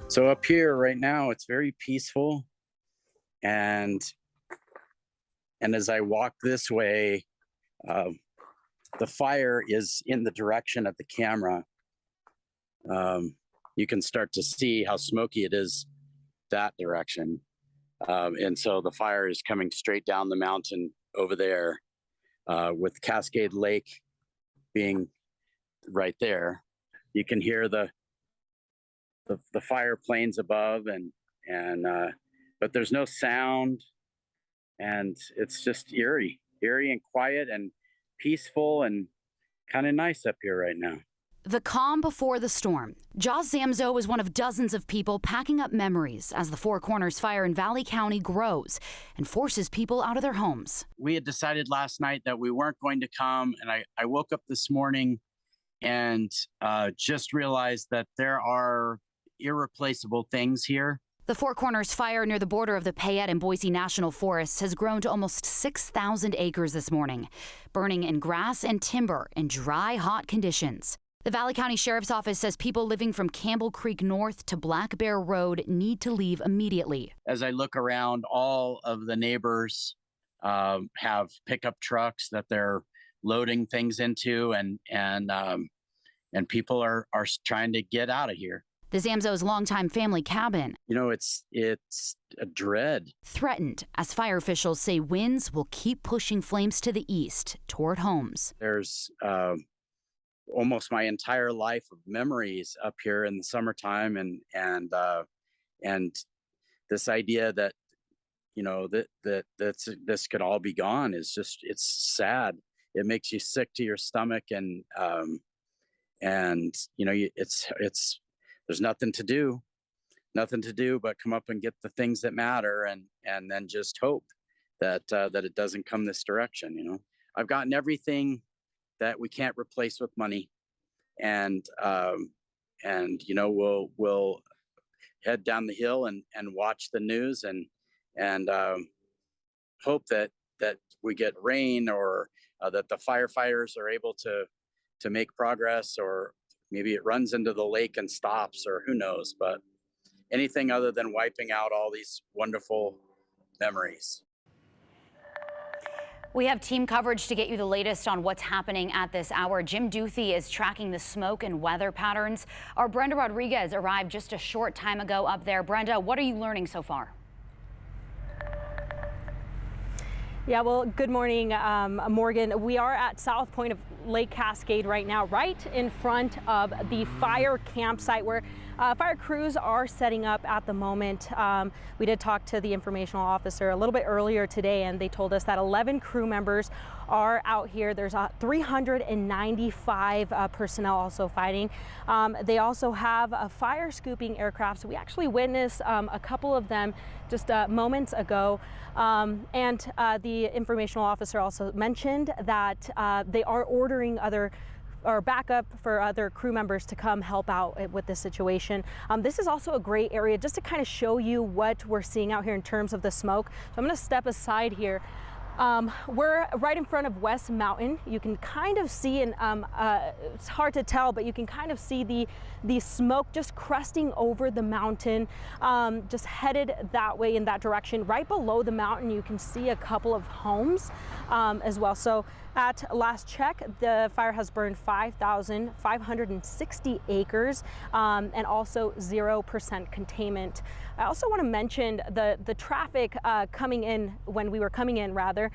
So up here right now, it's very peaceful, and as I walk this way, uh, the fire is in the direction of the camera. You can start to see how smoky it is that direction, and so the fire is coming straight down the mountain over there, with Cascade Lake being right there. You can hear the fire planes above, and but there's no sound, and it's just eerie and quiet and peaceful and kind of nice up here right now. The calm before the storm. Joss Zamzo is one of dozens of people packing up memories as the Four Corners fire in Valley County grows and forces people out of their homes. We had decided last night that we weren't going to come, and I woke up this morning and just realized that there are irreplaceable things here. The Four Corners fire near the border of the Payette and Boise National Forests has grown to almost 6,000 acres this morning, burning in grass and timber in dry, hot conditions. The Valley County Sheriff's Office says people living from Campbell Creek North to Black Bear Road need to leave immediately. As I look around, all of the neighbors have pickup trucks that they're loading things into, and people are trying to get out of here. The Zamzo's longtime family cabin. You know, it's a dread. Threatened as fire officials say winds will keep pushing flames to the east toward homes. There's almost my entire life of memories up here in the summertime, and this idea that, you know, that's this could all be gone is just, it's sad. It makes you sick to your stomach, and you know, it's there's nothing to do but come up and get the things that matter, and then just hope that it doesn't come this direction. You know, I've gotten everything that we can't replace with money, and you know, we'll head down the hill and watch the news, and hope that we get rain, or that the firefighters are able to make progress, or maybe it runs into the lake and stops, or who knows, but anything other than wiping out all these wonderful memories. We have team coverage to get you the latest on what's happening at this hour. Jim Duthie is tracking the smoke and weather patterns. Our Brenda Rodriguez arrived just a short time ago up there. Brenda, what are you learning so far? Yeah, well, good morning, Morgan. We are at south point of Lake Cascade right now, right in front of the fire campsite where fire crews are setting up at the moment. We did talk to the informational officer a little bit earlier today, and they told us that 11 crew members are out here. There's 395 personnel also fighting. They also have a fire scooping aircraft. So we actually witnessed a couple of them just moments ago. And the informational officer also mentioned that they are ordering other or backup for other crew members to come help out with this situation. This is also a great area just to kind of show you what we're seeing out here in terms of the smoke. So I'm going to step aside here. We're right in front of West Mountain. You can kind of see, and it's hard to tell, but you can kind of see the smoke just cresting over the mountain, just headed that way in that direction. Right below the mountain, you can see a couple of homes as well. So at last check, the fire has burned 5,560 acres and also 0% containment. I also want to mention the traffic coming in, when we were coming in rather,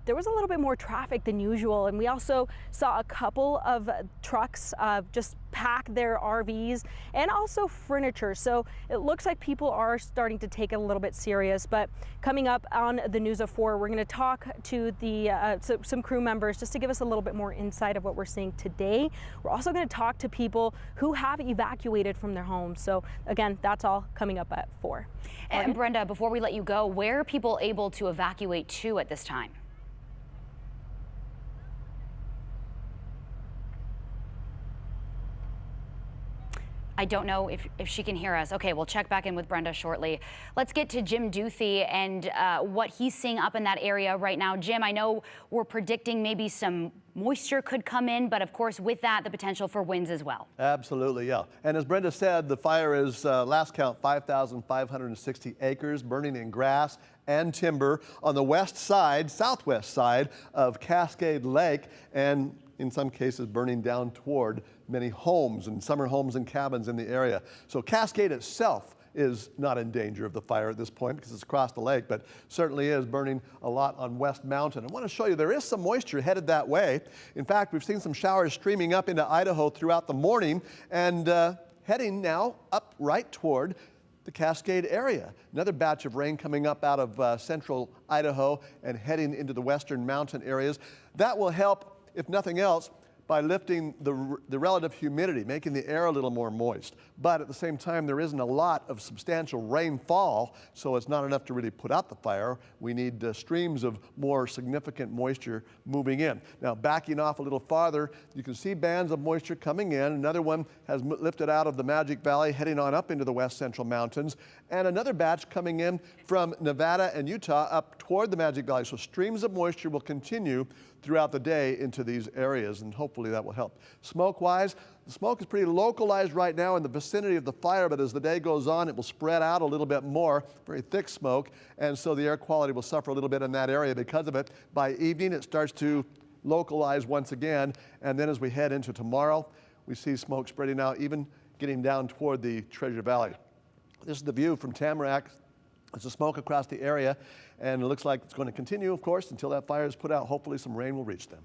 there was a little bit more traffic than usual, and we also saw a couple of trucks just pack their RVs and also furniture. So it looks like people are starting to take it a little bit serious. But coming up on the News of 4, we're going to talk to the some crew members just to give us a little bit more insight of what we're seeing today. We're also going to talk to people who have evacuated from their homes. So again, that's all coming up at 4. And Brenda, before we let you go, where are people able to evacuate to at this time? I don't know if she can hear us. Okay, we'll check back in with Brenda shortly. Let's get to Jim Duthie and what he's seeing up in that area right now. Jim, I know we're predicting maybe some moisture could come in, but of course with that, the potential for winds as well. Absolutely, yeah. And as Brenda said, the fire is, last count, 5,560 acres, burning in grass and timber on the west side, southwest side of Cascade Lake, and in some cases burning down toward many homes and summer homes and cabins in the area. So Cascade itself is not in danger of the fire at this point because it's across the lake, but certainly is burning a lot on West Mountain. I want to show you there is some moisture headed that way. In fact, we've seen some showers streaming up into Idaho throughout the morning and heading now up right toward the Cascade area. Another batch of rain coming up out of central Idaho and heading into the western mountain areas. That will help, if nothing else, by lifting the relative humidity, making the air a little more moist. But at the same time, there isn't a lot of substantial rainfall, so it's not enough to really put out the fire. We need streams of more significant moisture moving in. Now, backing off a little farther, you can see bands of moisture coming in. Another one has lifted out of the Magic Valley, heading on up into the west central mountains. And another batch coming in from Nevada and Utah up toward the Magic Valley. So streams of moisture will continue throughout the day into these areas, and hopefully that will help. Smoke-wise, the smoke is pretty localized right now in the vicinity of the fire, but as the day goes on, it will spread out a little bit more, very thick smoke, and so the air quality will suffer a little bit in that area because of it. By evening, it starts to localize once again, and then as we head into tomorrow, we see smoke spreading out, even getting down toward the Treasure Valley. This is the view from Tamarack. There's the smoke across the area, and it looks like it's going to continue, of course, until that fire is put out. Hopefully some rain will reach them.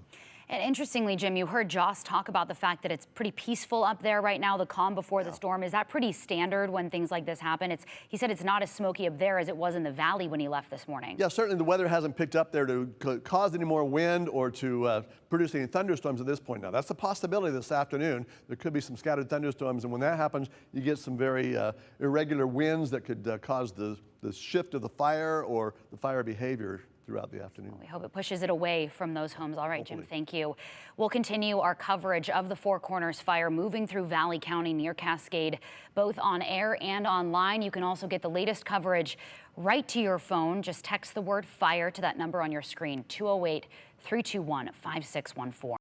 And interestingly, Jim, you heard Joss talk about the fact that it's pretty peaceful up there right now, the calm before the storm. Is that pretty standard when things like this happen? He said it's not as smoky up there as it was in the valley when he left this morning. Yeah, certainly the weather hasn't picked up there to cause any more wind or to produce any thunderstorms at this point. Now, that's a possibility this afternoon. There could be some scattered thunderstorms, and when that happens, you get some very irregular winds that could cause the shift of the fire or the fire behavior throughout the afternoon. We hope it pushes it away from those homes. All right, Hopefully. Jim, thank you. We'll continue our coverage of the Four Corners fire moving through Valley County near Cascade, both on air and online. You can also get the latest coverage right to your phone. Just text the word FIRE to that number on your screen, 208-321-5614.